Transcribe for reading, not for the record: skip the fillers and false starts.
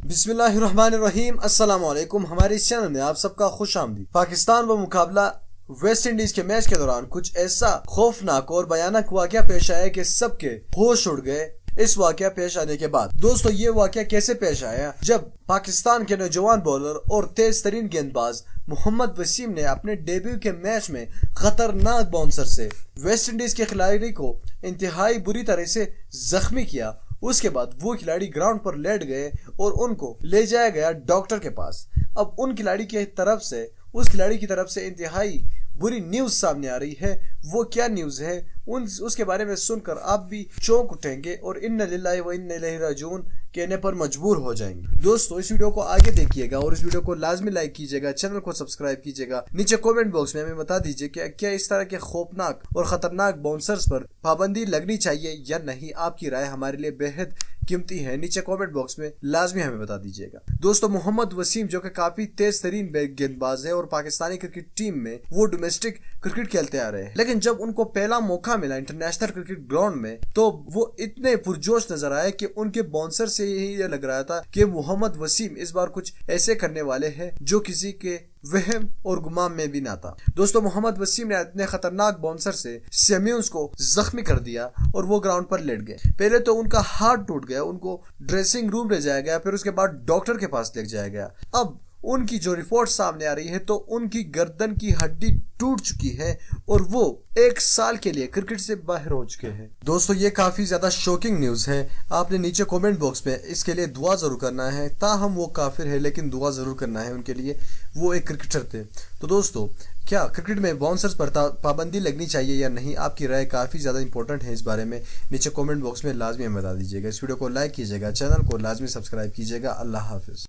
बिस्मिल्लाहिर्रहमानिर्रहीम। अस्सलाम वालेकुम। हमारे इस चैनल में आप सबका खुश आमदीद। पाकिस्तान व मुकाबला वेस्ट इंडीज के मैच के दौरान कुछ ऐसा खौफनाक और भयानक वाकया पेश आया कि सबके होश उड़ गए। इस वाकया पेश आने के बाद दोस्तों, ये वाकया कैसे पेश आया जब पाकिस्तान के नौजवान बॉलर और तेज तरीन गेंदबाज मोहम्मद वसीम ने अपने डेब्यू के मैच में खतरनाक बाउंसर से वेस्ट इंडीज के खिलाड़ी को इंतहाई बुरी तरह से जख्मी किया। उसके बाद वो खिलाड़ी ग्राउंड पर लेट गए और उनको ले जाया गया डॉक्टर के पास। अब उस खिलाड़ी की तरफ से इंतहाई बुरी न्यूज सामने आ रही है। वो क्या न्यूज है उसके बारे में सुनकर आप भी चौंक उठेंगे और इन्ना लिल्लाहि व इन्ना इलैहि राजिऊन कहने पर मजबूर हो जाएंगे। दोस्तों, इस वीडियो को आगे देखिएगा और इस वीडियो को लाजमी लाइक कीजिएगा, चैनल को सब्सक्राइब कीजिएगा। नीचे कमेंट बॉक्स में हमें बता दीजिए कि क्या इस तरह के खौफनाक और खतरनाक बाउंसर्स पर पाबंदी लगनी चाहिए या नहीं। आपकी राय हमारे लिए बेहद कीमती है। नीचे कमेंट बॉक्स में लाजमी हमें बता दीजिएगा। दोस्तों, मोहम्मद वसीम जो कि काफी तेज तरीन गेंदबाज है और पाकिस्तानी क्रिकेट टीम में वो डोमेस्टिक क्रिकेट खेलते आ रहे हैं, लेकिन जब उनको पहला मौका मिला इंटरनेशनल क्रिकेट ग्राउंड में तो वो इतने पुरजोश नजर आए कि उनके बाउंसर से ही ये लग रहा था कि मोहम्मद वसीम इस बार कुछ ऐसे करने वाले हैं जो किसी के वहम और गुमान में भी ना था। दोस्तों, मोहम्मद वसीम ने इतने खतरनाक बाउंसर से सेम्यून्स को जख्मी कर दिया और वो ग्राउंड पर लेट गए। पहले तो उनका हाथ टूट गया, उनको ड्रेसिंग रूम ले जाया गया, फिर उसके बाद डॉक्टर के पास ले जाया गया। अब उनकी जो रिपोर्ट सामने आ रही है तो उनकी गर्दन की हड्डी टूट चुकी है और वो 1 साल के लिए क्रिकेट से बाहर हो चुके हैं। दोस्तों, ये काफी ज्यादा शॉकिंग न्यूज है। आपने नीचे कमेंट बॉक्स में इसके लिए दुआ जरूर करना है। ताहम वो काफिर है लेकिन दुआ जरूर करना है उनके लिए, वो एक क्रिकेटर थे। तो दोस्तों, क्या क्रिकेट में बाउंसर्स पर पाबंदी लगनी चाहिए या नहीं? आपकी राय काफी ज्यादा इंपॉर्टेंट है इस बारे में। नीचे कमेंट बॉक्स में लाजमी हमें बता दीजिएगा। इस वीडियो को लाइक कीजिएगा, चैनल को लाजमी सब्सक्राइब कीजिएगा। अल्लाह हाफिज।